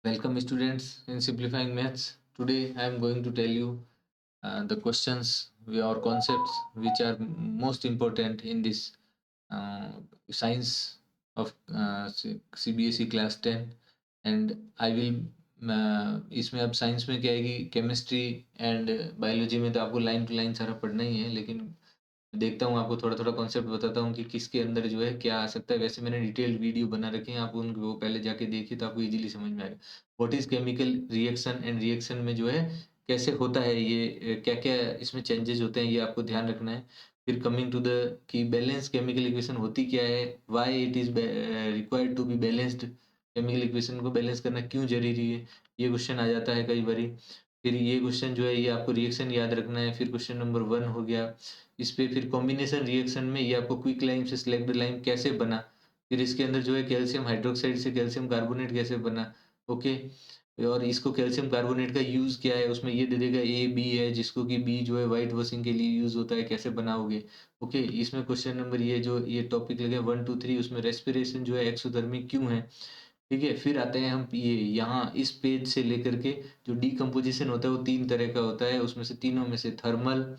Welcome students in Simplifying Maths. Today I am going to tell you the questions or concepts which are most important in this uh, science of CBSE class 10 and I will इसमें अब science में क्या है कि chemistry and biology में तो आपको line to line सारा पढ़ना ही है, लेकिन देखता हूँ आपको थोड़ा-थोड़ा कॉन्सेप्ट बताता हूँ कि किसके अंदर जो है क्या आ सकता है। वैसे मैंने डिटेल्ड वीडियो बना रखे हैं, आप उनको पहले जाके देखिए तो आपको ईज़िली समझ में आएगा। What is chemical reaction and reaction में जो है कैसे होता है ये क्या-क्या इसमें चेंजेज़ होते हैं ये आपको ध्यान रखना है। फिर कमिंग टू द कि बैलेंस केमिकल इक्वेशन होती क्या है? Why it is required to be balanced chemical equation को बैलेंस करना क्यों ज़रूरी है? ये क्वेश्चन आ जाता है कई बारी। फिर ये क्वेश्चन जो है ये आपको रिएक्शन याद रखना है। फिर क्वेश्चन नंबर 1 हो गया। इस पे फिर कॉम्बिनेशन रिएक्शन में ये आपको क्विक लाइम से सिलेक्टेड लाइम कैसे बना, फिर इसके अंदर जो है कैल्शियम हाइड्रोक्साइड से कैल्शियम कार्बोनेट कैसे बना, ओके। और इसको कैल्शियम कार्बोनेट का यूज़ क्या है, उसमें ये दे देगा ए, बी है, जिसको कि बी जो है व्हाइट वॉशिंग के लिए यूज़ होता है, कैसे बनाओगे, ओके। इसमें क्वेश्चन नंबर ये जो ये टॉपिक लगे 1, 2, 3 उसमें रेस्पिरेशन जो है एक्सोथर्मिक क्यों है, ठीक है। फिर आते हैं हम ये यहाँ इस पेज से लेकर के जो डिकम्पोजिशन होता है वो 3 तरह का होता है, उसमें से तीनों में से थर्मल,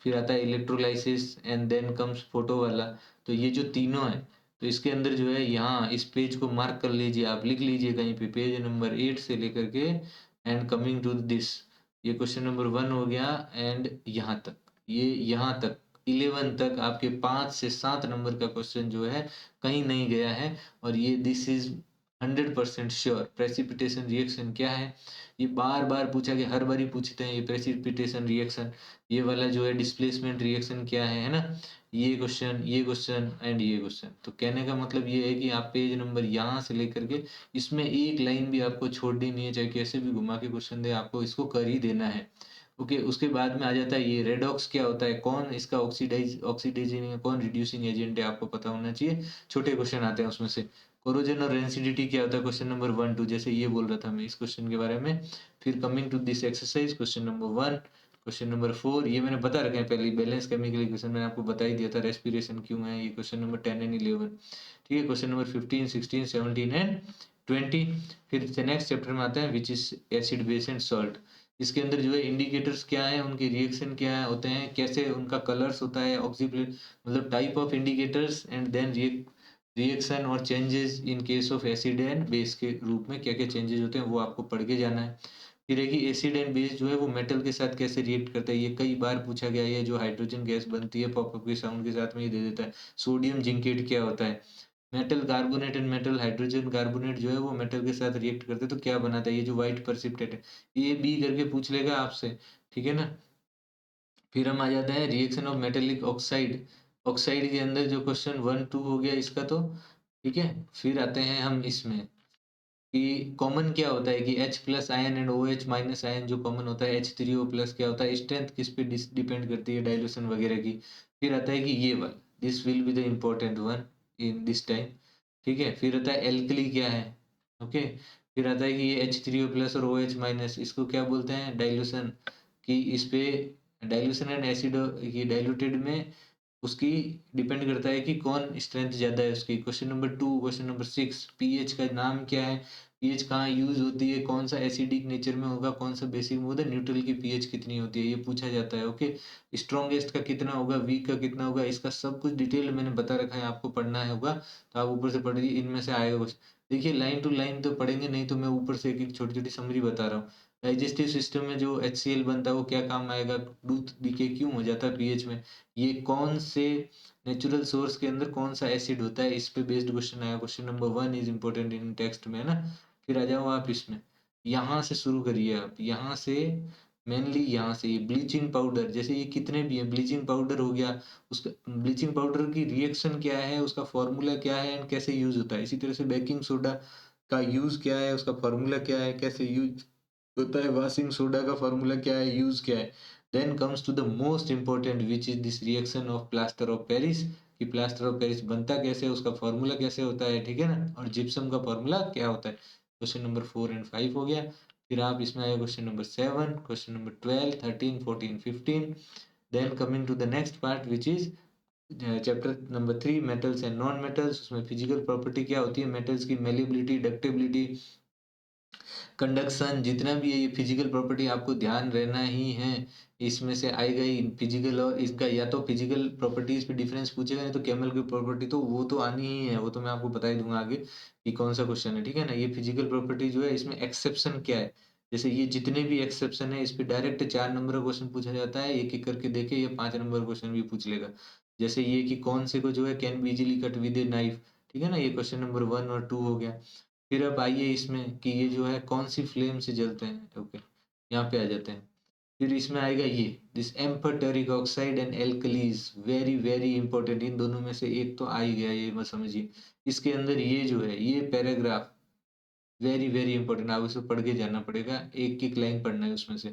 फिर आता है electrolysis and then comes photo वाला। तो ये जो तीनों है, तो इसके अंदर जो है यहाँ इस पेज को मार्क कर लीजिए, आप लिख लीजिए कहीं पे पेज नंबर 8 से लेकर के एंड कमिंग टू दिस। ये क्वेश्चन नंबर 1 हो गया एंड यहाँ तक, ये यहाँ तक 11 तक आपके 5 से 7 नंबर का क्वेश्चन जो है कहीं नहीं गया है। और ये this is 100% sure. Precipitation reaction क्या है, ये बार-बार पूछा गया, हर बार ही पूछते हैं ये प्रेसिपिटेशन रिएक्शन। ये वाला जो है डिस्प्लेसमेंट रिएक्शन क्या है ना? ये क्वेश्चन एंड ये क्वेश्चन। तो कहने का मतलब ये है कि आप पेज नंबर यहाँ से लेकर के इसमें एक लाइन भी आपको छोड़नी नहीं है, चाहे कैसे भी घुमा के क्वेश्चन दे, आपको इसको कर ही देना है। ओके, उसके बाद में आ जाता है ये रेडॉक्स क्या होता है, कौन इसका ऑक्सीडाइजिंग है, कौन रिड्यूसिंग एजेंट है, आपको पता होना चाहिए। छोटे क्वेश्चन आते हैं उसमें से। कोरोजन और रेंसिडिटी क्या होता है, क्वेश्चन नंबर 1, 2 जैसे ये बोल रहा था मैं इस क्वेश्चन के बारे में। फिर coming to this exercise question number 1, question number 4 ये मैंने बता रखे हैं पहले ही, बैलेंस केमिकल इक्वेशन मैंने आपको बता ही दिया था, रेस्पिरेशन क्यों है, ये क्वेश्चन नंबर 10 एंड 11। ठीक है, क्वेश्चन नंबर 15, 16, 17 एंड 20। फिर से नेक्स्ट चैप्टर में आते हैं which is acid base and salt. इसके अंदर जो है इंडिकेटर्स क्या है, उनके रिएक्शन क्या होते हैं, कैसे उनका कलर्स होता है, ऑक्सीप्लेट मतलब type of indicators and then reaction और changes in case of acid and base के रूप में क्या-क्या चेंजेस होते हैं वो आपको पढ़ के जाना है। फिर है कि एसिड एंड बेस जो है वो मेटल के साथ कैसे रिएक्ट करता है, ये कई बार पूछा गया है। ये जो हाइड्रोजन गैस बनती है पॉप-अप के साउंड के साथ में ये दे देता है। सोडियम जिंकेट क्या होता है? Metal carbonate and metal hydrogen carbonate जो है वो मेटल के साथ रिएक्ट करते हैं तो क्या बनाता है? ये जो व्हाइट प्रेसिपिटेट है, ए, बी करके पूछ लेगा आपसे, ठीक है ना? फिर हम आ जाते हैं reaction of metallic oxide. Oxide के अंदर जो क्वेश्चन 1, 2 हो गया इसका तो, ठीक है? फिर आते हैं हम इसमें कि कॉमन क्या होता है कि H plus ion and OH minus ion जो कॉमन होता है H3O प्लस क्या होता है, स्ट्रेंथ किस पे डिपेंड करती है, डाइल्यूशन वगैरह की। फिर आता है कि ये वाला this will be the important one in this time, ठीक है। फिर आता है एल्कली क्या है, ओके। फिर आता है कि ये H3O प्लस और OH माइनस इसको क्या बोलते हैं, डाइल्यूशन। कि इस पे डाइल्यूशन एंड एसिड ये डाइल्यूटेड में उसकी डिपेंड करता है कि कौन स्ट्रेंथ ज़्यादा है उसकी। Question number 2, question number 6 pH का नाम क्या है? पीएच कहाँ यूज़ होती है? कौन सा एसिडिक नेचर में होगा? कौन सा बेसिक में होगा? न्यूट्रल की पीएच कितनी होती है? ये पूछा जाता है, ओके। स्ट्रॉन्गेस्ट का कितना होगा? वीक का कितना होगा? इसका सब कुछ डिटेल मैंने बता रखा है, आपको पढ़ना है होगा तो आप ऊपर से पढ़ लीजिए, इनमें से आएगा कुछ। देखिए लाइन टू लाइन तो पढ़ेंगे नहीं, तो मैं ऊपर से एक-एक छोटी-छोटी समरी बता रहा हूँ। डाइजेस्टिव सिस्टम में जो HCl बनता है वो क्या काम आएगा? टूथ डिके क्यों हो जाता है पीएच में? ये कौन से नेचुरल सोर्स के अंदर कौन सा एसिड होता है, इस पे बेस्ड क्वेश्चन आया। Question number 1 is important in text में, है ना। फिर आ जाओ आप इसमें, यहाँ से शुरू करिए आप, यहाँ से मेनली यहाँ से ये ब्लीचिंग पाउडर, जैसे ये कितने भी है, ब्लीचिंग पाउडर हो गया, उसका ब्लीचिंग पाउडर की रिएक्शन क्या है, उसका फॉर्मूला क्या है एंड कैसे यूज होता है। इसी तरह से बेकिंग सोडा का यूज क्या है, उसका फॉर्मूला क्या है, कैसे यूज होता है। वॉशिंग सोडा का फॉर्मूला क्या है, यूज क्या है। Then comes to the most important which is this reaction of plaster of Paris, कि प्लास्टर ऑफ पेरिस बनता कैसे है, उसका फॉर्मूला कैसे होता है, ठीक है ना। और जिप्सम का फॉर्मूला क्या होता है। क्वेश्चन नंबर 4 एंड 5 हो गया। फिर आप इसमें आए question number 7, question number 12, 13, 14, 15। Then coming to the next part which is chapter number 3 metals and non metals. उसमें फिजिकल प्रॉपर्टी क्या होती है मेटल्स की, मेलिबिलिटी, डक्टिबिलिटी, कंडक्शन, जितना भी है ये फिजिकल प्रॉपर्टी आपको ध्यान रहना ही है। इसमें से आएगा ही फिजिकल, और इसका या तो फिजिकल प्रॉपर्टीज पे डिफरेंस पूछेगा, नहीं तो केमिकल की प्रॉपर्टी तो वो तो आनी ही है, वो तो मैं आपको बता ही दूंगा आगे कि कौन सा क्वेश्चन है, ठीक है ना। ये फिजिकल प्रॉपर्टी जो है इसमें एक्सेप्शन क्या है, जैसे ये जितने भी एक्सेप्शन है इस पे डायरेक्ट 4 नंबर का क्वेश्चन पूछा जाता है, एक एक करके देखे ये 5 नंबर क्वेश्चन भी पूछ लेगा। जैसे ये कि कौन से को जो है can be easily cut with a knife, ठीक है ना, ये क्वेश्चन नंबर 1 और 2 हो गया। फिर अब आइए इसमें कि ये जो है कौन सी फ्लेम से जलते हैं, ओके, यहाँ पे आ जाते हैं। फिर इसमें आएगा ये this amphoteric oxide and alkalis, very very important, इन दोनों में से एक तो आ ही गया, ये मत समझिए। इसके अंदर ये जो है ये पैराग्राफ वेरी वेरी इंपॉर्टेंट, आप उसे पढ़ के जाना पड़ेगा, एक एक लाइन पढ़ना है उसमें से।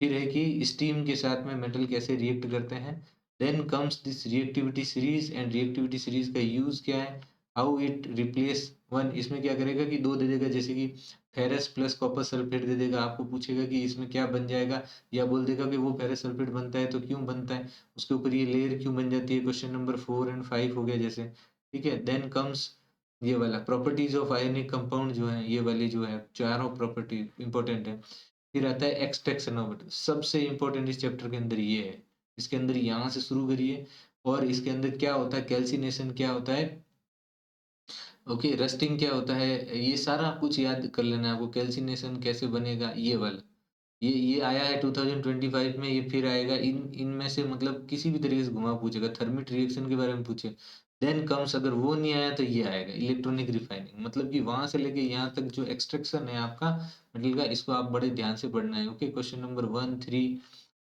फिर है कि स्टीम के साथ में मेटल कैसे रिएक्ट करते हैं। Then comes this reactivity series, and reactivity series का यूज क्या है, हाउ इट रिप्लेस वन, इसमें क्या करेगा कि दो दे देगा, जैसे कि फेरस प्लस कॉपर सल्फेट दे देगा, आपको पूछेगा कि इसमें क्या बन जाएगा, या बोल देगा कि वो फेरस सल्फेट बनता है तो क्यों बनता है, उसके ऊपर ये लेयर क्यों बन जाती है, क्वेश्चन नंबर 4 और 5 हो गया जैसे, ठीक है। देन कम्स ये वाला प्रॉपर्टीज ऑफ आयनिक कंपाउंड जो है, ये वाली जो है चारों प्रॉपर्टी इंपॉर्टेंट है। फिर आता है एक्सट्रैक्शन ऑफ मेटल, सबसे इंपॉर्टेंट इस चैप्टर के अंदर ये है। इसके अंदर यहाँ से शुरू करिए, और इसके अंदर क्या होता है, कैल्सिनेशन क्या होता है, ओके, रस्टिंग क्या होता है, ये सारा कुछ याद कर लेना है आपको, कैल्सिनेशन कैसे बनेगा, ये वाला। ये आया है 2025 में, ये फिर आएगा, इनमें से मतलब किसी भी तरीके से घुमा पूछेगा, थर्मिट रिएक्शन के बारे में पूछे। देन कम्स, अगर वो नहीं आया तो ये आएगा इलेक्ट्रॉनिक रिफाइनिंग, मतलब कि वहां से लेके यहाँ तक जो एक्सट्रैक्शन है आपका मेटल का, इसको आप बड़े ध्यान से पढ़ना है, okay. Question number 1 3।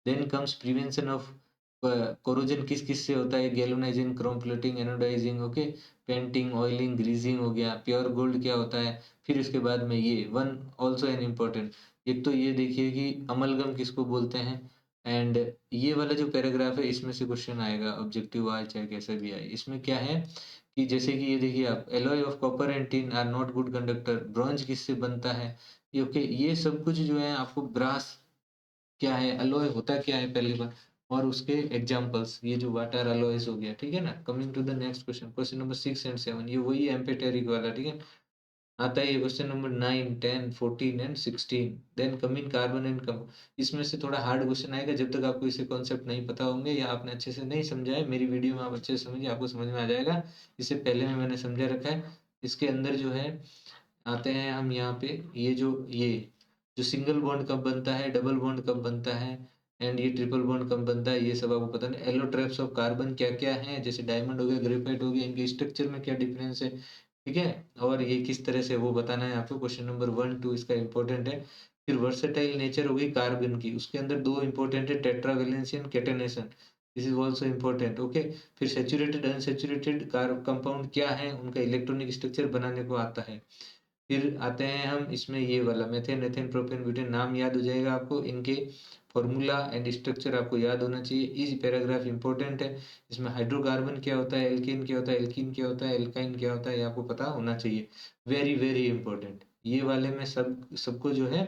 Then comes prevention of corrosion, किस किस से होता है, galvanizing, chrome plating, anodizing, okay, painting, oiling, greasing हो गया। प्योर गोल्ड क्या होता है, फिर इसके बाद में ये वन ऑल्सो एन इम्पोर्टेंट, एक तो ये देखिए कि अमलगम किसको बोलते हैं, एंड ये वाला जो पैराग्राफ है इसमें से क्वेश्चन आएगा, ऑब्जेक्टिव आए चाहे कैसा भी आए। इसमें क्या है कि जैसे कि ये देखिए आप, alloy of copper and tin are not good conductor, bronze किससे बनता है, ये ओके, ये सब कुछ जो है आपको ब्रास क्या है, अलॉय होता क्या है पहली बार, और उसके एग्जांपल्स, ये जो वाटर अलॉयज हो गया, ठीक है ना। Coming to the next question, question number 6 and 7, ये वही एम्फेटेरिक वाला, ठीक है, आता है ये question number 9 10 14 and 16। Then coming carbon and कम, इसमें से थोड़ा हार्ड क्वेश्चन आएगा, जब तक आपको इसे कॉन्सेप्ट नहीं पता होंगे या आपने अच्छे से नहीं समझा है, मेरी वीडियो में आप अच्छे से समझिए, आपको समझ में आ जाएगा, इससे पहले में मैंने समझा रखा है। इसके अंदर जो है आते हैं हम यहाँ पे, ये जो सिंगल बॉन्ड कब बनता है, डबल बॉन्ड कब बनता है, एंड ये ट्रिपल बॉन्ड कब बनता है, ये सब आपको पता नहीं। एलोट्रैप्स ऑफ कार्बन क्या क्या है, जैसे डायमंड हो गया, ग्रेफाइट हो गया, इनके स्ट्रक्चर में क्या डिफरेंस है, ठीक है, और ये किस तरह से वो बताना है आपको, क्वेश्चन नंबर 1 2 इसका इंपॉर्टेंट है। फिर वर्सेटाइल नेचर हो गई कार्बन की, उसके अंदर दो इंपॉर्टेंट है, tetravalency and catenation, this is also important, okay. फिर सेचुरेटेड अनसेचुरेटेड कंपाउंड क्या है, उनका इलेक्ट्रॉनिक स्ट्रक्चर बनाने को आता है। फिर आते हैं हम इसमें ये वाला मेथेन एथेन प्रोपेन ब्यूटेन, नाम याद हो जाएगा आपको, इनके फॉर्मूला एंड स्ट्रक्चर आपको याद होना चाहिए, इस पैराग्राफ इंपॉर्टेंट है। इसमें हाइड्रोकार्बन क्या होता है, एल्केन क्या होता है, एल्कीन क्या होता है, एल्काइन क्या होता है, ये आपको पता होना चाहिए, वेरी वेरी इंपॉर्टेंट। ये वाले में सबको जो है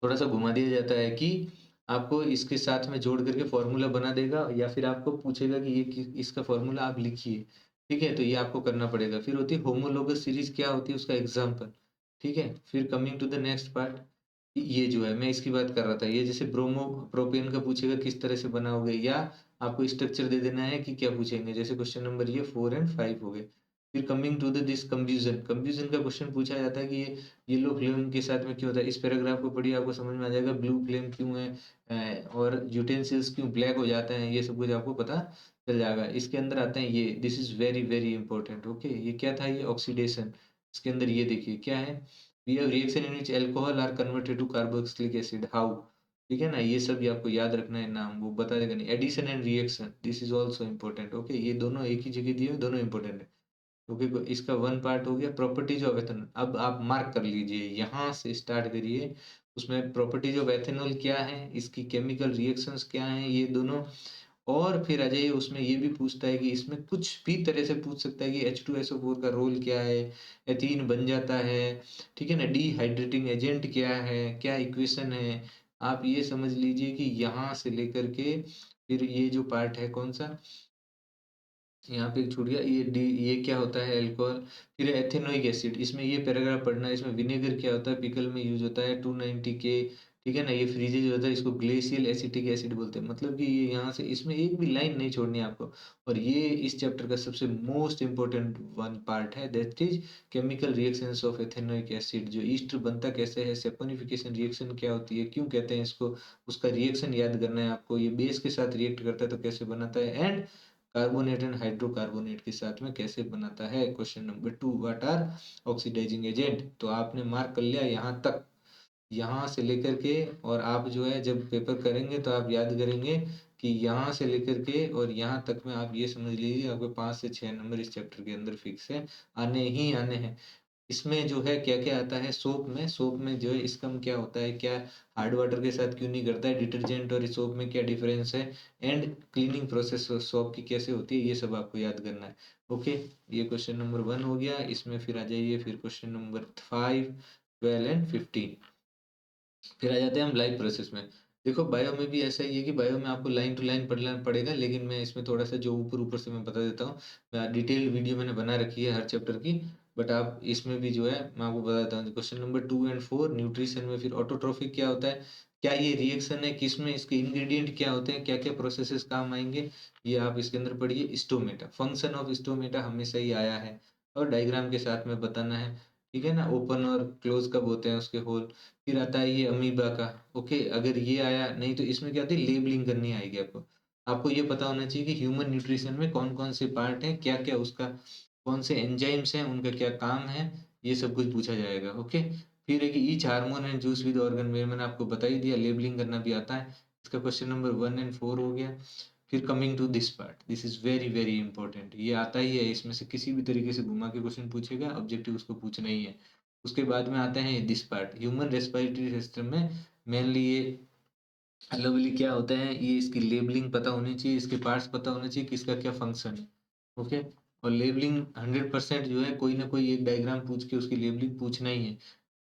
थोड़ा सा घुमा दिया जाता है कि आपको इसके साथ में जोड़ करके फॉर्मूला बना देगा, या फिर आपको पूछेगा कि इसका फॉर्मूला आप लिखिए, ठीक है, तो ये आपको करना पड़ेगा। फिर होती है होमोलोगस सीरीज, क्या होती है उसका एग्जाम्पल, ठीक है। फिर coming to the next part, ये जो है मैं इसकी बात कर रहा था, ये जैसे ब्रोमो प्रोपेन का पूछेगा किस तरह से बनाओगे, या आपको स्ट्रक्चर दे देना है कि क्या पूछेंगे, जैसे क्वेश्चन नंबर ये 4 एंड 5 हो गए। फिर coming to the this confusion, confusion का क्वेश्चन पूछा जाता है कि ये येलो फ्लेम के साथ में क्यों होता है, इस पैराग्राफ को पढ़िए, आपको समझ में आ जाएगा ब्लू फ्लेम क्यों है, और यूटेंसिल्स क्यों ब्लैक हो जाते हैं, ये सब कुछ आपको पता चल जाएगा। इसके अंदर आते हैं ये, this is very very important, okay, ये क्या था, ये ऑक्सीडेशन। इसके अंदर ये देखिए क्या है, we have reaction in which alcohol are converted to carboxylic acid, how, ठीक है ना, ये सब भी आपको याद रखना है, नाम वो बता देगा नहीं। Addition and reaction, this is also important, okay, ये दोनों एक ही जगह दिए हुए, दोनों इंपॉर्टेंट है, ओके। इसका वन पार्ट हो गया प्रॉपर्टीज ऑफ एथेनॉल, अब आप मार्क कर लीजिए, यहाँ से स्टार्ट करिए, उसमें प्रॉपर्टीज ऑफ एथेनॉल क्या है, इसकी केमिकल रिएक्शंस क्या हैं, ये दोनों। और फिर आ जाइए, उसमें ये भी पूछता है कि इसमें कुछ भी तरह से पूछ सकता है कि H2SO4 का रोल क्या है, एथीन बन जाता है, ठीक है ना, डिहाइड्रेटिंग एजेंट क्या है, क्या इक्वेशन है, आप ये समझ लीजिए कि यहाँ से लेकर के फिर ये जो पार्ट है कौन सा, यहाँ पे एक छूट गया, ये क्या होता है अल्कोहल। फिर एथेनोइक एसिड, इसमें ये पैराग्राफ पढ़ना है। इसमें विनेगर क्या होता है, पिकल में यूज होता है 290 के, ठीक है ना। ये फ्रीजेज होता है, इसको ग्लेशियल एसिटिक एसिड बोलते हैं। मतलब कि ये यहाँ से इसमें एक भी लाइन नहीं छोड़नी है आपको। और ये इस चैप्टर का सबसे मोस्ट इंपॉर्टेंट वन पार्ट है, that is chemical reactions of ethanoic acid. जो ईस्टर बनता कैसे है, सेपोनिफिकेशन रिएक्शन क्या होती है, क्यों कहते हैं इसको, उसका रिएक्शन याद करना है आपको। ये बेस के साथ रिएक्ट करता है तो कैसे बनाता है, एंड कार्बोनेट एंड हाइड्रोकार्बोनेट के साथ में कैसे बनाता है। Question number 2, what are oxidizing agent. तो आपने मार्क कर लिया यहाँ तक, यहाँ से लेकर के। और आप जो है जब पेपर करेंगे तो आप याद करेंगे कि यहाँ से लेकर के और यहाँ तक में आप ये समझ लीजिए आपके 5 से 6 नंबर इस चैप्टर के अंदर फिक्स है, आने ही आने हैं। इसमें जो है क्या-क्या आता है, सोप में जो है इसका क्या होता है, क्या हार्ड वाटर के साथ क्यों नहीं करता है, डिटर्जेंट और सोप में क्या डिफरेंस है, एंड क्लीनिंग प्रोसेस सोप की कैसे होती है, ये सब आपको याद करना है। ओके, ये क्वेश्चन नंबर 1 हो गया। इसमें फिर आ जाइए फिर क्वेश्चन नंबर 5, 12 एंड 15। फिर आ जाते हैं हम लाइव प्रोसेस में। देखो बायो में भी ऐसा ही है कि बायो में आपको लाइन टू लाइन पढ़ना पड़ेगा, लेकिन मैं इसमें थोड़ा-सा जो ऊपर-ऊपर से मैं बता देता हूँ। डिटेल वीडियो मैंने बना रखी है हर चैप्टर की, बट आप इसमें भी जो है मैं आपको बता देता हूँ। क्वेश्चन नंबर 2 एंड 4 न्यूट्रिशन में, फिर ऑटोट्रोफिक क्या होता है? क्या ये रिएक्शन है? किसमें इसके इंग्रीडिएंट क्या होते हैं? क्या-क्या प्रोसेसेस काम आएँगे? ये आप इसके अंदर पढ़िए। स्टोमेटा, फंक्शन ऑफ स्टोमेटा हमेशा ही आया है और डायग्राम के साथ में बताना है, ठीक है ना? ओपन और क्लोज़ कब होते हैं उसके होल। फिर आता है ये अमीबा का। ओके, अगर ये आया नहीं तो इसमें क्या होती है, लेबलिंग करनी आएगी आपको। आपको ये पता होना चाहिए कि ह्यूमन न्यूट्रिशन में कौन-कौन से पार्ट हैं, क्या-क्या उसका कौन से एंजाइम्स हैं, उनका क्या काम है, ये सब कुछ पूछा जाएगा। ओके, फिर है कि each hormone and juice with organ में मैंने आपको बता ही दिया, लेबलिंग करना भी आता है। इसका क्वेश्चन नंबर 1 एंड 4 हो गया। फिर coming to this part, this is very, very important. ये आता ही है, इसमें से किसी भी तरीके से घुमा के क्वेश्चन पूछेगा, ऑब्जेक्टिव उसको पूछना ही है। उसके बाद में आते हैं this part, human respiratory system में मेनली ये अल्वेली क्या होता है, ये इसकी लेबलिंग पता होनी चाहिए, इसके पार्ट्स पता होने चाहिए, किसका क्या फंक्शन है। ओके, और लेबलिंग 100% जो है कोई ना कोई एक डायग्राम पूछ के उसकी लेबलिंग पूछना ही है।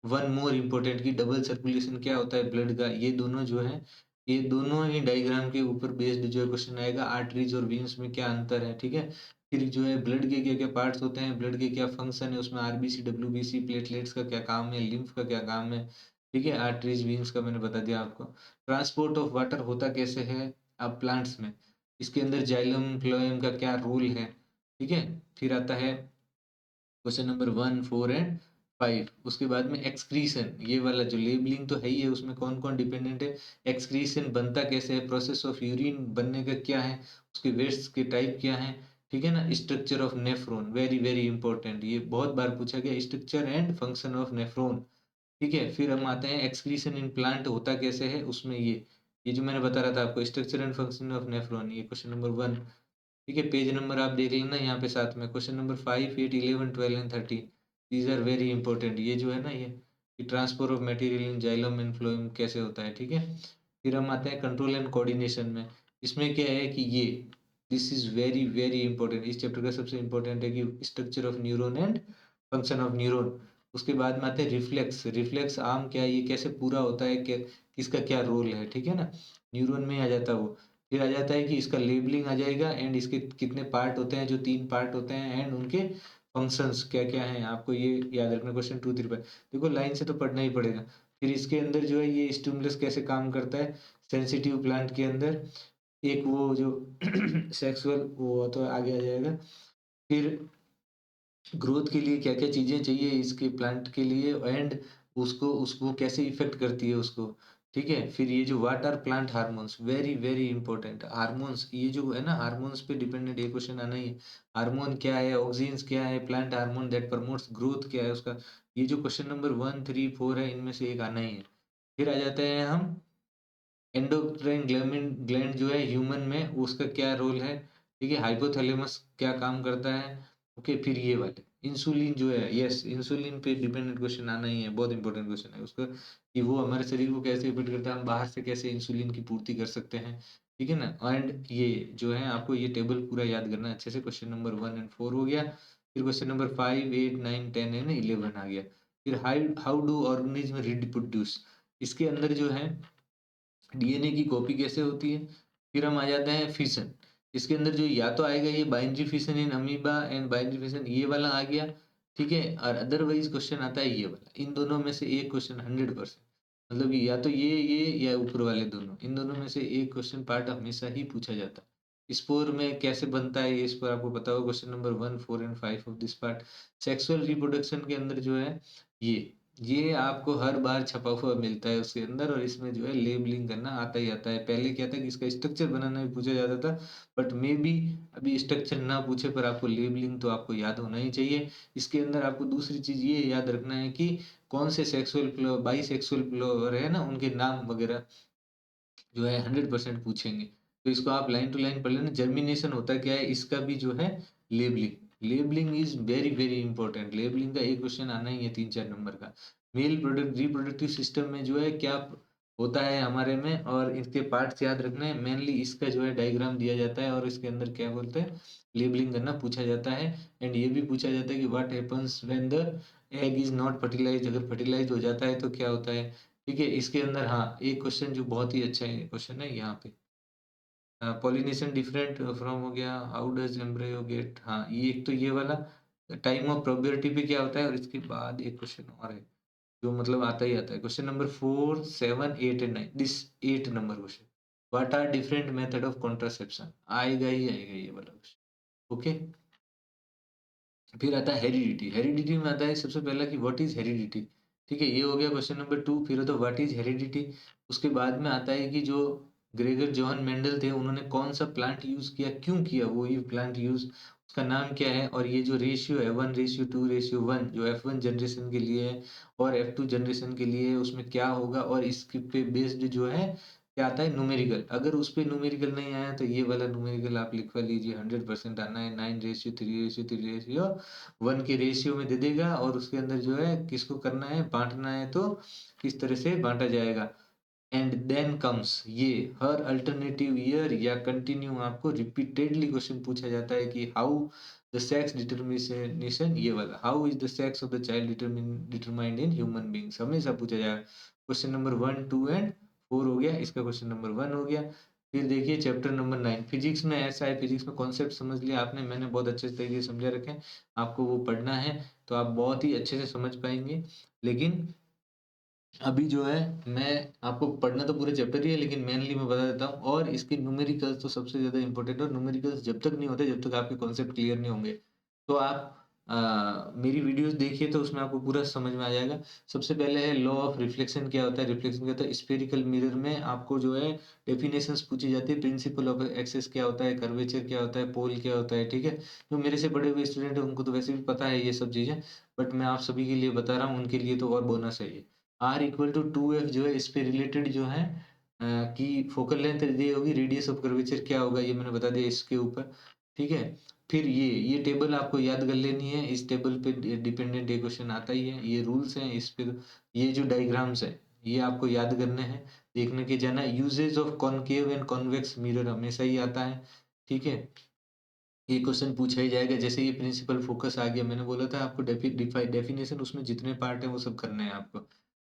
वन मोर इम्पोर्टेंट कि डबल सर्कुलेशन क्या होता है ब्लड का, ये दोनों जो है, ये दोनों ही डायग्राम के ऊपर बेस्ड जो है क्वेश्चन आएगा। आर्टरीज और वेन्स में क्या अंतर है, ठीक है। फिर जो है ब्लड के क्या क्या पार्ट्स होते हैं, ब्लड के क्या फंक्शन है, उसमें आरबीसी, डब्ल्यूबीसी, प्लेटलेट्स का क्या काम है, लिम्फ का क्या काम है, ठीक है। आर्टरीज, वेन्स का मैंने बता दिया आपको। ट्रांसपोर्ट ऑफ वाटर होता कैसे है अब प्लांट्स में, इसके अंदर जाइलम फ्लोएम का क्या रोल है, ठीक है। फिर आता है क्वेश्चन नंबर 1, 4 एंड 5। उसके बाद में एक्सक्रीशन, ये वाला जो लेबलिंग तो है ही है, उसमें कौन-कौन डिपेंडेंट है, एक्सक्रीशन बनता कैसे है, प्रोसेस ऑफ यूरिन बनने का क्या है, उसके वेट्स के टाइप क्या हैं, ठीक है ना। Structure of nephron, very, very important, ये बहुत बार पूछा गया, structure and function of nephron, ठीक है। फिर हम आते हैं एक्सक्रीशन इन प्लांट होता कैसे है, उसमें ये जो मैंने बता रहा था आपको, structure and function of nephron, ये क्वेश्चन नंबर 1, ठीक है। पेज नंबर आप देख लेना यहाँ पे साथ में, question number 5, 8, 11, 12 and 13, these are very important. ये जो है ना, ये transfer of material in xylem and phloem कैसे होता है, ठीक है। फिर हम आते हैं कंट्रोल एंड कोऑर्डिनेशन में। इसमें क्या है कि ये this is very, very important, इस चैप्टर का सबसे इंपॉर्टेंट है कि structure of neuron and function of neuron. उसके बाद में आते हैं रिफ्लेक्स, रिफ्लेक्स आर्म क्या है, ये कैसे पूरा होता है, क्या किसका क्या रोल है, ठीक है ना। न्यूरॉन में आ जाता है वो। फिर आ जाता है कि इसका लेबलिंग आ जाएगा, एंड इसके कितने पार्ट होते हैं, जो 3 पार्ट होते हैं, एंड उनके फंक्शंस क्या-क्या हैं, आपको ये याद रखना। क्वेश्चन 2, 3 पर देखो लाइन से तो पढ़ना ही पड़ेगा। फिर इसके अंदर जो है ये स्टिमुलस कैसे काम करता है सेंसिटिव प्लांट के अंदर, एक वो जो सेक्सुअल वो तो आगे आ जाएगा। फिर ग्रोथ के लिए क्या-क्या चीज़ें चाहिए इसके प्लांट के लिए, एंड उसको उसको कैसे इफ़ेक्ट करती है उसको, ठीक है? फिर ये जो what are plant hormones, very, very important hormones, ये जो है ना हार्मोन्स पे डिपेंडेंट ये क्वेश्चन आना ही है। हार्मोन क्या है, ऑक्सीन्स क्या है, plant hormone that promotes growth क्या है उसका, ये जो क्वेश्चन नंबर 1, 3, 4 है, इनमें से एक आना ही है। फिर आ जाते हैं हम एंडोक्राइन ग्लैंड जो है ह्यूमन में, उसका क्या रोल है, ठीक है। हाइपोथैलेमस क्या काम करता है, ओके। फिर ये वाले इंसुलिन जो है, यस इंसुलिन पे डिपेंडेंट क्वेश्चन आना ही है, बहुत इंपॉर्टेंट क्वेश्चन है उसका, कि वो हमारे शरीर को कैसे इफेक्ट करता है, हम बाहर से कैसे इंसुलिन की पूर्ति कर सकते हैं, ठीक है ना। एंड ये जो है आपको ये टेबल पूरा याद करना है अच्छे से। क्वेश्चन नंबर 1 एंड 4 हो गया। फिर क्वेश्चन नंबर 5, 8, 9, 10 एंड 11 आ गया। फिर how how do organism reproduce, इसके अंदर जो है डीएनए की कॉपी कैसे होती है। फिर हम आ जाते हैं फिशन, इसके अंदर जो या तो आएगा ये binary fission in amoeba and binary fission ये वाला आ गया, ठीक है? और अदरवाइज़ क्वेश्चन आता है ये वाला। इन दोनों में से एक क्वेश्चन 100% मतलब कि या तो ये या ऊपर वाले दोनों, इन दोनों में से एक क्वेश्चन पार्ट हमेशा ही पूछा जाता है। स्पोर में कैसे बनता है ये स्पोर आपको पता होगा question number 1, 4 and 5 of this part. Sexual reproduction के अंदर जो है ये ये आपको हर बार छपा हुआ मिलता है उसके अंदर और इसमें जो है लेबलिंग करना आता ही आता है। पहले क्या था कि इसका स्ट्रक्चर बनाना भी पूछा जाता था, बट मेबी अभी स्ट्रक्चर ना पूछे पर आपको लेबलिंग तो आपको याद होना ही चाहिए। इसके अंदर आपको दूसरी चीज़ ये याद रखना है कि कौन से सेक्सुअल फ्लो बाइसेक्सुअल फ्लावर है ना, उनके नाम वगैरह जो है 100% पूछेंगे। तो इसको आप लाइन टू लाइन पढ़ लेना। जर्मिनेशन होता क्या है, इसका भी जो है labelling. Labelling is very, very important. Labelling का एक क्वेश्चन आना ही है 3-4 नंबर का। मेल रिप्रोडक्टिव सिस्टम में जो है क्या होता है हमारे में और इसके पार्ट्स याद रखने हैं। मेनली इसका जो है डायग्राम दिया जाता है और इसके अंदर क्या बोलते हैं, लेबलिंग करना पूछा जाता है। एंड ये भी पूछा जाता है कि what happens when the egg is not fertilized, अगर फर्टिलाइज्ड हो जाता है तो क्या होता है? ठीक है, इसके अंदर हाँ, एक क्वेश्चन जो बहुत ही अच्छा है क्वेश्चन है यहाँ पे पॉलिनेशन डिफरेंट फ्रॉम हो गया, हाउ डज़ एम्ब्रियो गेट, हाँ, ये एक तो ये वाला टाइम ऑफ प्रोबेबिलिटी पे क्या होता है और इसके बाद एक क्वेश्चन और है, जो मतलब आता ही आता है। Question number 4, 7, 8 and 9 this 8 number question. What are different method of contraception? आएगा ही आएगा ये वाला क्वेश्चन। ओके? फिर आता है हेरिडिटी। हेरिडिटी में आता है सबसे पहला कि व्हाट इज़ हेरिडिटी? ठीक है, ये हो गया क्वेश्चन नंबर 2। फिर होता है व्हाट इज़ हेरिडिटी? उसके बाद में आता है कि जो ग्रेगर जॉन मेंडल थे, उन्होंने कौन-सा प्लांट यूज़ किया, क्यों किया वो ये प्लांट यूज़, उसका नाम क्या है? और ये जो रेशियो है 1:2:1 जो F1 जनरेशन के लिए है और F2 जनरेशन के लिए है, उसमें क्या होगा? और इसके पे बेस्ड जो है क्या आता है न्यूमेरिकल। अगर उस पे न्यूमेरिकल नहीं आया तो ये वाला न्यूमेरिकल आप लिखवा लीजिए, 100% आना है। 9:3:3:1 के रेशियो में दे देगा और उसके अंदर जो है किसको करना है, बाँटना है तो किस तरह से बाँटा जाएगा। एंड देन कम्स ये हर अल्टरनेटिव ईयर या कंटिन्यू आपको रिपीटेडली क्वेश्चन पूछा जाता है कि हाउ द सेक्स डिटरमिनेशन, ये वाला how is the sex of the child determined in human beings हमेशा पूछा जाएगा। क्वेश्चन नंबर 1, 2 एंड 4 हो गया, इसका क्वेश्चन नंबर 1 हो गया। फिर देखिए चैप्टर नंबर 9 फिजिक्स में ऐसा है, फिजिक्स में कॉन्सेप्ट समझ लिया आपने, मैंने बहुत अच्छे तरीके से समझा रखे हैं। आपको वो पढ़ना है तो आप बहुत ही अच्छे से समझ पाएंगे। लेकिन अभी जो है मैं आपको पढ़ना तो पूरे चैप्टर ही है, लेकिन मेनली मैं बता देता हूँ और इसके न्यूमेरिकल्स तो सबसे ज़्यादा इम्पोर्टेंट है और न्यूमेरिकल्स जब तक नहीं होते, जब तक आपके कॉन्सेप्ट क्लियर नहीं होंगे। तो आप मेरी वीडियोज़ देखिए तो उसमें आपको पूरा समझ में आ जाएगा। सबसे पहले है लॉ ऑफ रिफ्लेक्शन क्या होता है? रिफ्लेक्शन क्या होता है? स्फेरिकल मिरर में आपको जो है डेफिनेशंस पूछी जाती है। प्रिंसिपल ऑफ एक्सिस क्या होता है? कर्वेचर क्या होता है? पोल क्या होता है? ठीक है? जो मेरे से बड़े हुए स्टूडेंट हैं उनको तो वैसे भी पता है ये सब चीज़ें, बट मैं आप सभी के लिए बता रहा हूँ, उनके लिए तो और बोनस है ये। R इक्वल टू 2F जो है इस पे रिलेटेड जो है कि फोकल लेंथ दी होगी, रेडियस ऑफ कर्वेचर क्या होगा ये मैंने बता दिया इसके ऊपर, ठीक है? फिर ये टेबल आपको याद कर लेनी है, इस टेबल पे डिपेंडेंट ये क्वेश्चन आता ही है, ये रूल्स हैं इस पे। ये जो डायग्राम्स हैं, ये आपको याद करने हैं, देखने के जाना है। Usages of concave and convex mirror हमेशा ही आता है, ठीक है? ये क्वेश्चन पूछा ही जाएगा। जैसे ये प्रिंसिपल फोकस आ गया, मैंने बोला था आपको डेफिनेशन उसमें जितने पार्ट हैं वो सब करने हैं आपको,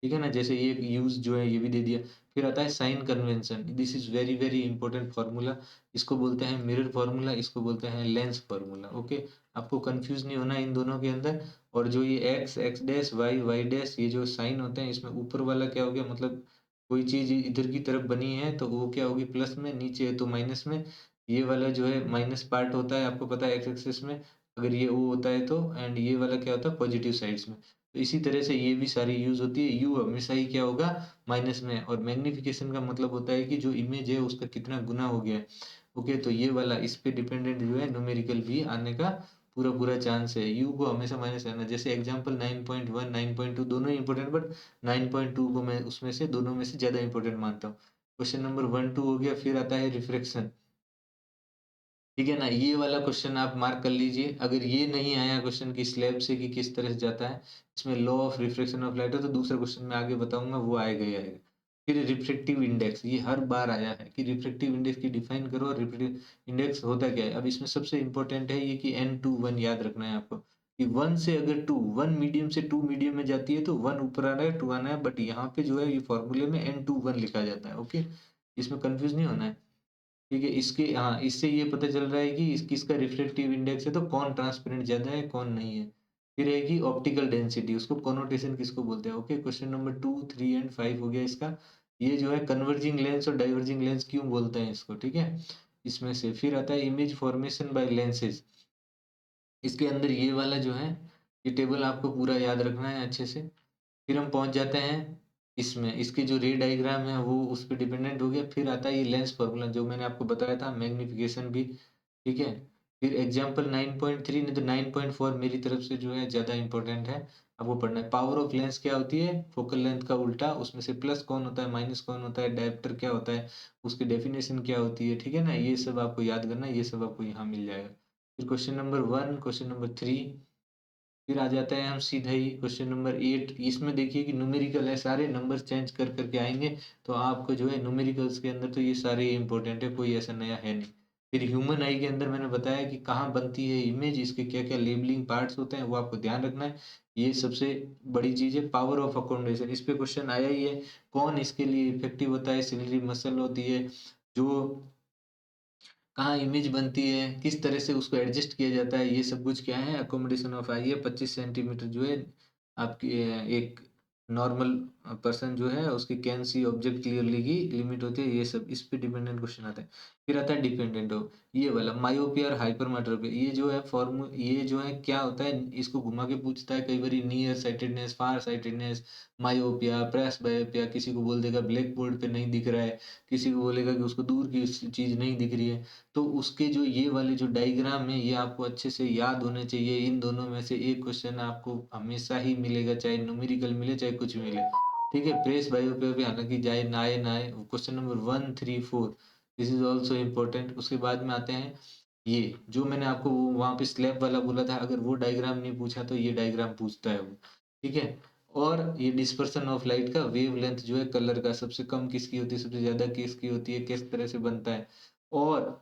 ठीक है ना? जैसे ये यूज़ जो है ये भी दे दिया। फिर आता है sign convention, this is very, very important formula. इसको बोलते हैं मिरर फार्मूला, इसको बोलते हैं लेंस फार्मूला, ओके? आपको कन्फ्यूज़ नहीं होना है इन दोनों के अंदर। और जो ये x, x dash, y, y dash, ये जो साइन होते हैं इसमें ऊपर वाला क्या हो गया, मतलब कोई चीज़ इधर की तरफ बनी है तो वो क्या होगी प्लस में, नीचे है तो माइनस में। ये वाला जो है माइनस पार्ट होता है, आपको पता है एक्स एक्सिस में, अगर ये ओ होता है तो, एंड ये वाला क्या होता है पॉजिटिव साइड्स में। तो इसी तरह से ये भी सारी यूज़ होती है। यू हमेशा ही क्या होगा माइनस में, और मैग्नीफिकेशन का मतलब होता है कि जो इमेज है उसका कितना गुना हो गया है। ओके, तो ये वाला इस पे डिपेंडेंट जो है न्यूमेरिकल भी आने का पूरा-पूरा चांस है। यू को हमेशा माइनस रहना, जैसे एग्ज़ाम्पल 9.1, 9.2 दोनों ही इम्पोर्टेंट, बट 9.2 को मैं उसमें से दोनों में से ज़्यादा इम्पोर्टेंट मानता हूँ। क्वेश्चन नंबर 1, 2 हो गया, फिर आता है रिफ्रैक्शन। ठीक है ना? ये वाला क्वेश्चन आप मार्क कर लीजिए। अगर ये नहीं आया क्वेश्चन की स्लैब से कि किस तरह से जाता है, इसमें law of refraction of light है, तो दूसरा क्वेश्चन मैं आगे बताऊँगा वो आएगा ही आएगा। फिर रिफ्रैक्टिव इंडेक्स, ये हर बार आया है कि रिफ्रैक्टिव इंडेक्स की डिफाइन करो और रिफ्रैक्टिव इंडेक्स होता क्या है? अब इसमें सबसे इम्पोर्टेंट है ये कि n/2 याद रखना है आपको, कि 1 से अगर 2 1 मीडियम से 2 मीडियम में जाती है तो 1 ऊपर आना है, 2 आना है, बट यहाँ पे जो है ये फ़ॉर्मूले में n/2 लिखा जाता है, ओके? इसमें कन्फ्यूज़ नहीं होना है। ठीक है, इसके हाँ, इससे ये पता चल रहा है कि किसका रिफ्रैक्टिव इंडेक्स है, तो कौन ट्रांसपेरेंट ज़्यादा है, कौन नहीं है। फिर है कि ऑप्टिकल डेंसिटी, उसको कोनोटेशन किसको बोलते हैं। ओके, क्वेश्चन नंबर 2, 3 एंड 5 हो गया इसका। ये जो है कन्वर्जिंग लेंस और डाइवर्जिंग लेंस क्यों बोलते हैं इसको, ठीक है? इसमें से फिर आता है इमेज फॉर्मेशन बाय लेंसेज़। इसके अंदर ये वाला जो है, ये टेबल आपको पूरा याद रखना है अच्छे से। फिर हम पहुँच जाते हैं इसमें, इसके जो रे डायग्राम है वो उस पे डिपेंडेंट हो गया। फिर आता है ये लेंस फ़ॉर्मूला जो मैंने आपको बताया था, मैग्नीफिकेशन भी, ठीक है? फिर एग्ज़ाम्पल 9.3 नहीं तो 9.4 मेरी तरफ से जो है ज़्यादा इम्पोर्टेंट है, आपको पढ़ना है। पावर ऑफ लेंस क्या होती है? फोकल लेंथ का उल्टा, उसमें से प्लस कौन होता है, माइनस कौन होता है, डायप्टर क्या होता है, उसकी डेफिनिशन क्या होती है, ठीक है ना? ये सब आपको याद करना है, ये सब आपको यहाँ मिल जाएगा। फिर क्वेश्चन नंबर 1, क्वेश्चन नंबर 3, फिर आ जाते हैं हम सीधा ही क्वेश्चन नंबर 8। इसमें देखिए कि न्यूमेरिकल है, सारे नंबर चेंज कर के आएँगे, तो आपको जो है न्यूमेरिकल्स के अंदर तो ये सारे इम्पोर्टेंट है, कोई ऐसा नया है नहीं। फिर ह्यूमन आई के अंदर मैंने बताया कि कहाँ बनती है इमेज, इसके क्या-क्या लेबलिंग पार्ट्स होते हैं, वो आपको ध्यान रखना है। ये सबसे बड़ी चीज़ है। पावर ऑफ अकोमोडेशन, इस पे क्वेश्चन आया ही है, कौन इसके लिए इफेक्टिव होता है, सिलियरी मसल होती है, जो कहाँ इमेज बनती है, किस तरह से उसको एडजस्ट किया जाता है, ये सब कुछ क्या है, अकोमोडेशन ऑफ आई है। 25 सेंटीमीटर जो है आपकी एक नॉर्मल पर्सन जो है उसकी कैन सी ऑब्जेक्ट क्लियरली की लिमिट होती है, ये सब इस पे डिपेंडेंट क्वेश्चन आता है। फिर आता है डिपेंडेंट हो, ये वाला मायोपिया और हाइपरमेट्रोपिया, ये जो है ये जो है क्या होता है, इसको घुमा के पूछता है कई बार, near sightedness, far sightedness, myopia, presbyopia, किसी को बोल देगा ब्लैक बोर्ड पे नहीं दिख रहा है, किसी को बोलेगा कि उसको दूर की चीज़ नहीं दिख रही है। तो उसके जो ये वाले जो डायग्राम है, ये आपको अच्छे से याद होने चाहिए। इन दोनों में से एक क्वेश्चन आपको हमेशा ही मिलेगा, चाहे न्यूमेरिकल मिले, चाहे कुछ मिले। ठीक है? प्रेस बायोपिया भी हालाँकि जाए ना आए ना आए, question number 1, 3, 4 this is also important. उसके बाद में आते हैं ये, जो मैंने आपको वो वहाँ पे स्लैब वाला बोला था, अगर वो डायग्राम नहीं पूछा तो ये डायग्राम पूछता है वो। ठीक है? और ये डिस्पर्सन ऑफ लाइट का वेवलेंथ जो है कलर का, सबसे कम किसकी होती है, सबसे ज़्यादा किसकी होती है, किस तरह से बनता है। और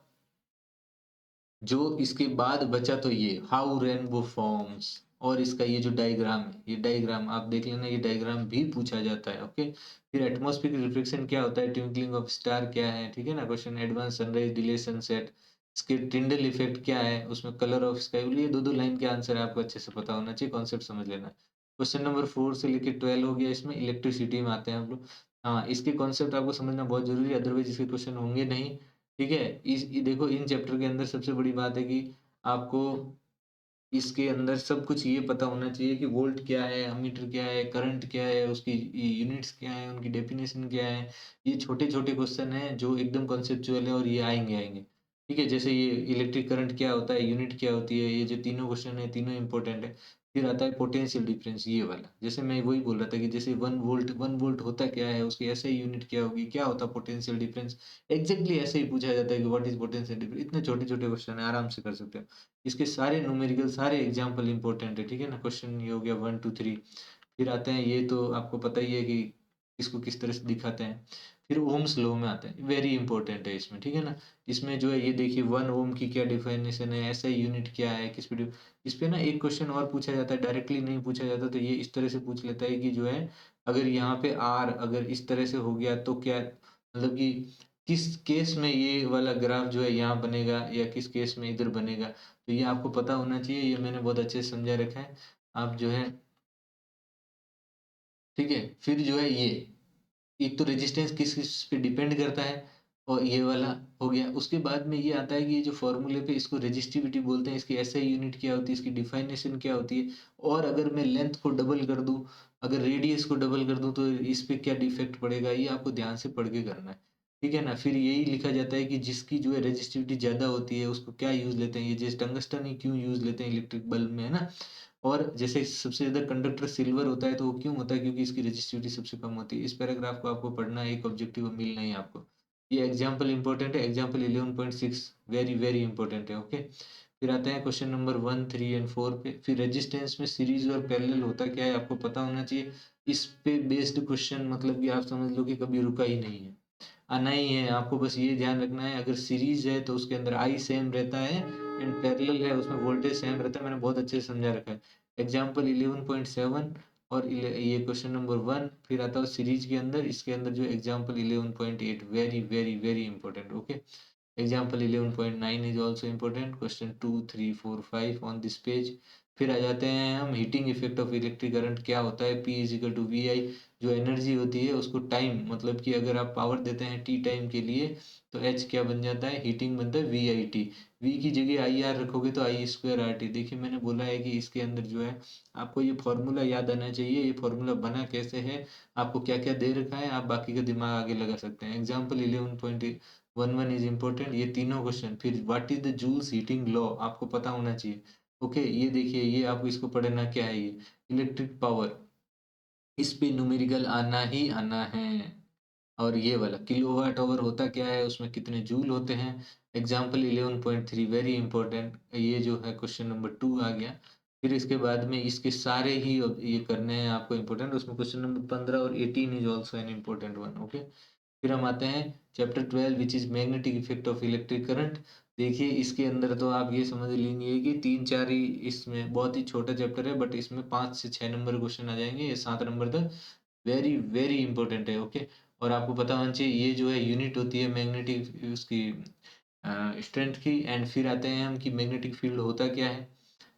जो इसके बाद बचा तो ये हाउ रेनबो फॉर्म्स, और इसका ये जो डायग्राम है, ये डायग्राम आप देख लेना, ये डायग्राम भी पूछा जाता है। ओके, फिर एटमॉस्फेरिक रिफ्लेक्शन क्या होता है, ट्विंकलिंग ऑफ स्टार क्या है, ठीक है ना, question advance sunrise delay sunset, इसके टिंडल इफेक्ट क्या है, उसमें कलर ऑफ स्काई, ये दो दो लाइन के आंसर आपको अच्छे से पता होना चाहिए, कॉन्सेप्ट समझ लेना। क्वेश्चन नंबर 4 से लेके 12 हो गया, इसमें इलेक्ट्रिसिटी में आते हैं हम लोग। हाँ, इसके कॉन्सेप्ट आपको समझना बहुत जरूरी है, अदरवाइज इसके क्वेश्चन होंगे नहीं। ठीक है? इस ये देखो, इन चैप्टर के अंदर सबसे बड़ी बात है कि आपको इसके अंदर सब कुछ ये पता होना चाहिए कि वोल्ट क्या है, एमीटर क्या है, करंट क्या है, उसकी यूनिट्स क्या है, उनकी डेफिनेशन क्या है। ये छोटे-छोटे क्वेश्चन हैं जो एकदम कॉन्सेप्चुअल है और ये आएँगे। ठीक है? जैसे ये इलेक्ट्रिक करंट क्या होता है, यूनिट क्या होती है, ये जो तीनों क्वेश्चन है, तीनों इम्पोर्टेंट है। फिर आता है पोटेंशियल डिफरेंस, ये वाला। जैसे मैं वही बोल रहा था कि जैसे 1 वोल्ट होता क्या है, उसकी एसआई यूनिट क्या होगी, क्या होता है पोटेंशियल डिफरेंस? एग्ज़ैक्टली ऐसे ही पूछा जाता है कि व्हाट इज़ पोटेंशियल डिफरेंस? इतने छोटे-छोटे क्वेश्चन हैं, आराम से कर सकते हो। इसके सारे न्यूमेरिकल, सारे एग्जाम्पल इम्पोर्टेंट है, ठीक है ना? क्वेश्चन ये हो गया 1 टू 3। फिर आते हैं, ये तो आपको पता ही है कि इसको किस तरह से दिखाते हैं। फिर ओम्स लॉ में आते हैं, वेरी इंपॉर्टेंट है इसमें, ठीक है ना? इसमें जो है ये देखिए 1 ओम की क्या डेफिनेशन है, एसआई यूनिट क्या है, किस पे इस पे ना एक क्वेश्चन और पूछा जाता है, डायरेक्टली नहीं पूछा जाता, तो ये इस तरह से पूछ लेता है कि जो है, अगर यहाँ पे आर अगर इस तरह से हो गया तो क्या मतलब कि किस केस में ये वाला ग्राफ जो है यहाँ बनेगा या किस केस में इधर बनेगा। तो ये आपको पता होना चाहिए, ये मैंने बहुत अच्छे से समझा रखा है। आप जो है, ठीक है? फिर जो है ये, एक तो रेजिस्टेंस किस-किस पे डिपेंड करता है, और ये वाला हो गया। उसके बाद में ये आता है कि ये जो फ़ॉर्मूले पे इसको रेजिस्टिविटी बोलते हैं, इसकी एसआई यूनिट क्या होती है, इसकी डिफाइनेशन क्या होती है, और अगर मैं लेंथ को डबल कर दूँ, अगर रेडियस को डबल कर दूँ तो इस पे क्या इफ़ेक्ट पड़ेगा, ये आपको ध्यान से पढ़ के करना है। ठीक है ना? फिर यही लिखा जाता है कि जिसकी जो है रेजिस्टिविटी ज़्यादा होती है, उसको क्या यूज़ लेते हैं, ये जैसे टंगस्टन ही क्यों यूज़ लेते हैं इलेक्ट्रिक बल्ब में, है ना? और जैसे सबसे ज़्यादा कंडक्टर सिल्वर होता है, तो वो क्यों होता है? क्योंकि इसकी रेजिस्टिविटी सबसे कम होती है। इस पैराग्राफ को आपको पढ़ना है, एक ऑब्जेक्टिव मिलना ही है आपको। ये एग्ज़ाम्पल इम्पोर्टेंट है, एग्ज़ाम्पल 11.6 वेरी, वेरी इंपोर्टेंट है, ओके? फिर आते हैं क्वेश्चन नंबर 1, 3 एंड 4 पे। फिर रेजिस्टेंस में सीरीज़ और पैरेलल होता क्या है, आपको पता होना चाहिए। इस पे बेस्ड क्वेश्चन मतलब कि आप समझ लो कि कभी रुका ही नहीं है। नहीं है, आपको बस ये ध्यान रखना है, अगर सीरीज़ है तो उसके अंदर I सेम रहता है, एंड पैरेलल है उसमें वोल्टेज सेम रहता है, मैंने बहुत अच्छे से समझा रखा है। एग्ज़ाम्पल 11.7 और ये क्वेश्चन नंबर 1, फिर आता है सीरीज़ के अंदर, इसके अंदर जो example 11.8 very, very, very important, okay? Example 11.9 is also important, question 2, 3, 4, 5 on this page. फिर आ जाते हैं हम heating effect of electric current क्या होता है, P is equal to V I, जो एनर्जी होती है उसको टाइम, मतलब कि अगर आप पावर देते हैं टी टाइम के लिए तो H क्या बन जाता है, हीटिंग बनता है वी आई टी, वी की जगह आई आर रखोगे तो आई स्क्वायर आर टी। देखिए मैंने बोला है कि इसके अंदर जो है आपको ये फॉर्मूला याद आना चाहिए, ये फॉर्मूला बना कैसे है, आपको क्या क्या दे रखा है, आप बाकी का दिमाग आगे लगा सकते हैं। एग्जाम्पल 11.11 इज इम्पोर्टेंट, ये तीनों क्वेश्चन। फिर what is the Joule's heating law, आपको पता होना चाहिए। ओके ये देखिए, ये आपको इसको पढ़ना क्या है, ये इलेक्ट्रिक पावर, इस पे न्यूमेरिकल आना ही आना है। और ये वाला किलोवाट आवर होता क्या है, उसमें कितने जूल होते हैं। एग्जाम्पल 11.3 वेरी इंपॉर्टेंट, ये जो है क्वेश्चन नंबर 2 आ गया। फिर इसके बाद में इसके सारे ही ये करने हैं आपको इम्पोर्टेंट, उसमें क्वेश्चन नंबर 15 और 18 is also an important one. Okay फिर हम आते हैं chapter 12 which is magnetic effect of electric current. देखिए इसके अंदर तो आप ये समझ लीजिए कि 3-4 ही, इसमें बहुत ही छोटा चैप्टर है बट इसमें 5 से 6 नंबर क्वेश्चन आ जाएंगे, ये 7 नंबर तक वेरी वेरी इंपॉर्टेंट है। ओके और आपको पता होना चाहिए ये जो है यूनिट होती है मैग्नेटिक उसकी स्ट्रेंथ की। एंड फिर आते हैं हम कि मैग्नेटिक फील्ड होता क्या है,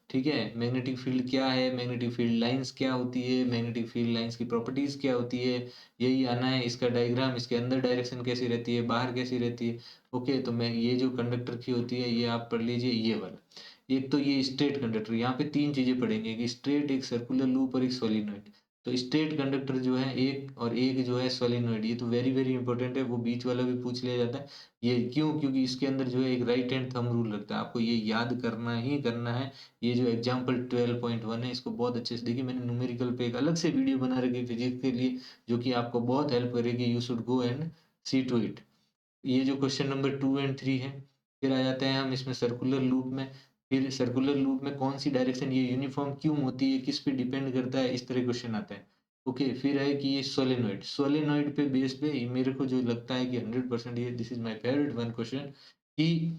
ठीक है, मैग्नेटिक फील्ड क्या है, मैग्नेटिक फील्ड लाइंस क्या होती है, मैग्नेटिक फील्ड लाइंस की प्रॉपर्टीज क्या होती है, यही आना है। इसका डायग्राम, इसके अंदर डायरेक्शन कैसी रहती है, बाहर कैसी रहती है। ओके तो मैं ये जो कंडक्टर की होती है ये आप पढ़ लीजिए, ये वाला। एक तो ये स्ट्रेट कंडक्टर, यहाँ पे तीन चीजें पढ़ेंगे, एक स्ट्रेट, एक सर्कुलर लूप और एक सोलिनॉइड। तो स्ट्रेट कंडक्टर जो है एक, और एक जो है सोलिनॉइड, ये तो वेरी वेरी इंपॉर्टेंट है, वो बीच वाला भी पूछ लिया जाता है। ये क्यों, क्योंकि इसके अंदर जो है एक राइट हैंड थंब रूल लगता है, आपको ये याद करना ही करना है। ये जो एग्जाम्पल 12.1 है इसको बहुत अच्छे से देखिए, मैंने न्यूमेरिकल पे एक अलग से वीडियो बना रखी फिजिक्स के लिए, जो कि आपको बहुत हेल्प करेगी, you should go and see to it. ये जो क्वेश्चन नंबर 2 एंड 3 है। फिर आ जाते हैं हम इसमें सर्कुलर लूप में। फिर सर्कुलर लूप में कौन सी डायरेक्शन ये यूनिफॉर्म क्यों होती है, किस पे डिपेंड करता है, इस तरह क्वेश्चन आता है। ओके फिर है कि ये सोलेनोइड, सोलेनोइड पे बेस पे मेरे को जो लगता है कि 100% ये this is my favourite one question, कि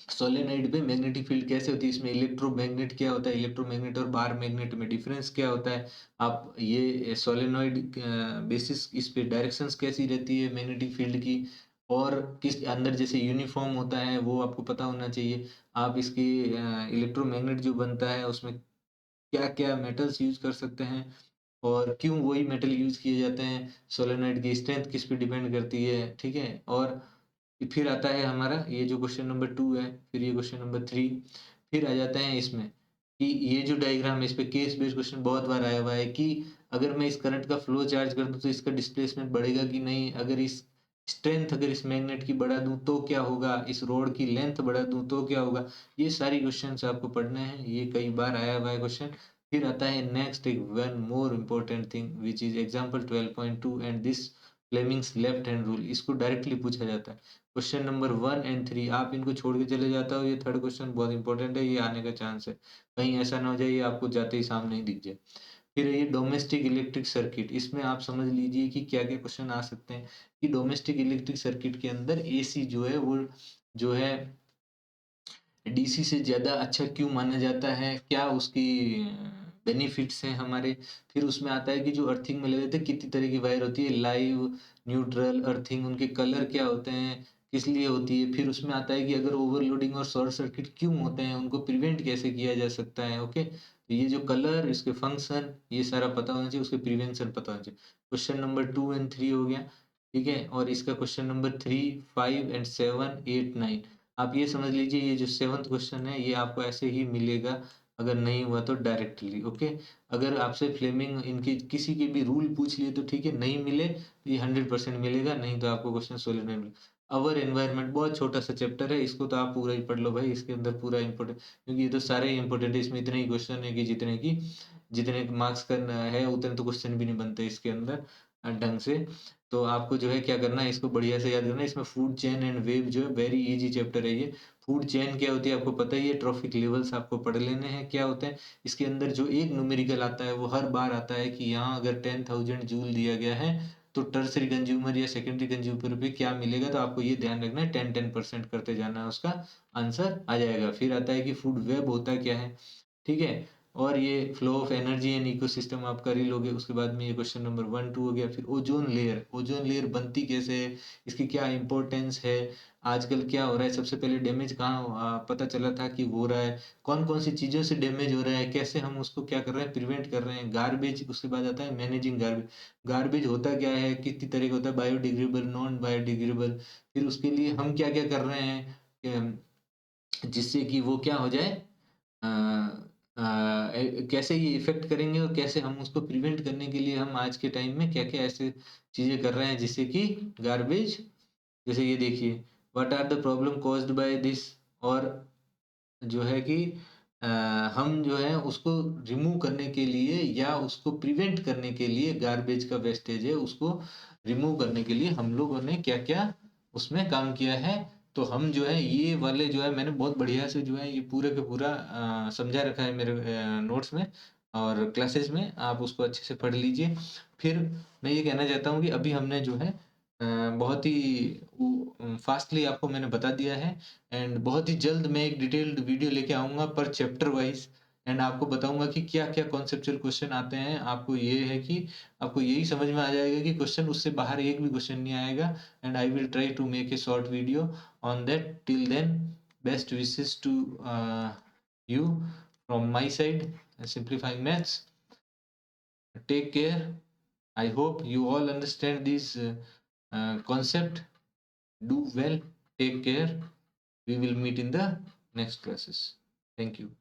सोलेनोइड पे मैग्नेटिक फील्ड कैसे होती है, इसमें इलेक्ट्रोमैग्नेट क्या होता है, इलेक्ट्रोमैग्नेट और बार मैग्नेट में डिफरेंस क्या होता है। आप ये सोलेनोइड बेसिस, इस पे डायरेक्शंस कैसी रहती है मैग्नेटिक फील्ड की, और किस अंदर जैसे यूनिफॉर्म होता है वो आपको पता होना चाहिए। आप इसकी इलेक्ट्रोमैग्नेट जो बनता है उसमें क्या क्या मेटल्स यूज कर सकते हैं, और क्यों वही मेटल यूज किए जाते हैं, सोलेनोइड की स्ट्रेंथ किस पे डिपेंड करती है, ठीक है। और फिर आता है हमारा ये जो क्वेश्चन नंबर 2 है, फिर ये क्वेश्चन नंबर 3। फिर आ जाते हैं इसमें कि ये जो डायग्राम है, इस पे केस बेस्ड क्वेश्चन बहुत बार आया हुआ है कि अगर मैं इस करंट का फ्लो चार्ज कर दूं तो इसका डिस्प्लेसमेंट बढ़ेगा कि नहीं, अगर इस स्ट्रेंथ, अगर इस मैग्नेट की बढ़ा दूं तो क्या होगा, इस रोड की लेंथ बढ़ा दूं तो क्या होगा। ये सारी क्वेश्चंस आपको पढ़ने हैं, ये कई बार आया हुआ है क्वेश्चन। फिर आता है नेक्स्ट एक one more important thing which is example 12.2 and this Fleming's left hand rule, इसको डायरेक्टली पूछा जाता है। क्वेश्चन नंबर 1 और 3 आप इनको छोड़ के चले जाता हो, ये थर्ड क्वेश्चन बहुत इंपॉर्टेंट है, ये आने का चांस है, कहीं ऐसा ना हो जाए ये आपको जाते ही सामने ही दिख जाए। फिर ये डोमेस्टिक इलेक्ट्रिक सर्किट, इसमें आप समझ लीजिए कि क्या क्या क्वेश्चन आ सकते हैं, कि डोमेस्टिक इलेक्ट्रिक सर्किट के अंदर एसी जो है वो जो है डीसी से ज़्यादा अच्छा क्यों माना जाता है, क्या उसकी बेनिफिट्स हैं हमारे। फिर उसमें आता है कि जो अर्थिंग में लगे थे कितनी तरह की वायर होती है, लाइव, न्यूट्रल, अर्थिंग, उनके कलर क्या होते हैं, किस लिए होती है। फिर उसमें आता है कि अगर ओवरलोडिंग और शॉर्ट सर्किट क्यों होते हैं, उनको प्रिवेंट कैसे किया जा सकता है। ओके तो ये जो कलर, इसके फंक्शन, ये सारा पता होना चाहिए, उसके प्रिवेंशन पता होना चाहिए। क्वेश्चन नंबर 2 एंड 3 हो गया, ठीक है। और इसका क्वेश्चन नंबर 3, 5 एंड 7, 8, 9, आप ये समझ लीजिए ये जो 7th क्वेश्चन है ये आपको ऐसे ही मिलेगा, अगर नहीं हुआ तो डायरेक्टली। ओके अगर आपसे फ्लेमिंग इनके किसी के भी रूल पूछ लिए तो ठीक है, नहीं मिले तो ये 100% मिलेगा, नहीं तो आपको क्वेश्चन सोल्व नहीं मिलेगा। अवर एनवायरनमेंट बहुत छोटा सा चैप्टर है, इसको तो आप पूरा ही पढ़ लो भाई, इसके अंदर पूरा इंपॉर्टेंट, क्योंकि ये तो सारे ही इंपॉर्टेंट है, इसमें इतने ही क्वेश्चन है कि जितने मार्क्स करना है उतने तो क्वेश्चन भी नहीं बनते इसके अंदर ढंग से। तो आपको जो है क्या करना है, इसको बढ़िया से याद करना है। इसमें फूड चेन एंड वेव जो है वेरी इजी चैप्टर है ये। फूड चेन क्या होती है आपको पता ही है, ट्रॉफिक लेवल्स आपको पढ़ लेने हैं क्या होते हैं। इसके अंदर जो एक न्यूमेरिकल आता है वो हर बार आता है कि यहाँ अगर 10,000 जूल दिया गया है तो टर्सरी कंज्यूमर या सेकेंडरी कंज्यूमर पे क्या मिलेगा, तो आपको ये ध्यान रखना है, 10-10% करते जाना है, उसका आंसर आ जाएगा। फिर आता है कि फूड वेब होता क्या है, ठीक है। और ये flow of energy and ecosystem आप कर ही लोगे। उसके बाद में ये क्वेश्चन नंबर 1-2 हो गया। फिर ओजोन लेयर बनती कैसे है, इसकी क्या इंपॉर्टेंस है, आजकल क्या हो रहा है, सबसे पहले डैमेज कहाँ पता चला था कि हो रहा है, कौन कौन सी चीज़ों से डैमेज हो रहा है, कैसे हम उसको क्या कर रहे हैं, प्रिवेंट कर रहे हैं। गार्बेज, उसके बाद आता है मैनेजिंग गार्बेज। गार्बेज होता क्या है, कितनी तरह का होता है, बायोडिग्रेडेबल, नॉन बायोडिग्रेडेबल। फिर उसके लिए हम क्या क्या कर रहे हैं जिससे कि वो क्या हो जाए, कैसे ये इफ़ेक्ट करेंगे और कैसे हम उसको प्रिवेंट करने के लिए हम आज के टाइम में क्या-क्या ऐसे चीज़ें कर रहे हैं जिससे कि गार्बेज, जैसे ये देखिए, what are the problem caused by this, और जो है कि अ, हम जो है उसको रिमूव करने के लिए या उसको प्रिवेंट करने के लिए, गार्बेज का वेस्टेज है उसको रिमूव करने के लिए हम लोगों ने क्या-क्या उसमें काम किया है। तो हम जो है ये वाले जो है मैंने बहुत बढ़िया से जो है ये पूरे का पूरा समझा रखा है मेरे नोट्स में और क्लासेस में, आप उसको अच्छे से पढ़ लीजिए। फिर मैं ये कहना चाहता हूँ कि अभी हमने जो है बहुत ही फास्टली आपको मैंने बता दिया है, एंड बहुत ही जल्द मैं एक डिटेल्ड वीडियो लेके आऊँगा पर चैप्टर वाइज़, एंड आपको बताऊँगा कि क्या-क्या कॉन्सेप्चुअल क्वेश्चन आते हैं। आपको ये है कि आपको यही समझ में आ जाएगा कि क्वेश्चन उससे बाहर एक भी क्वेश्चन नहीं आएगा, and I will try to make a short video on that. Till then, best wishes to you from my side, Simplifying Maths. Take care. I hope you all understand this concept. Do well. Take care. We will meet in the next classes. Thank you.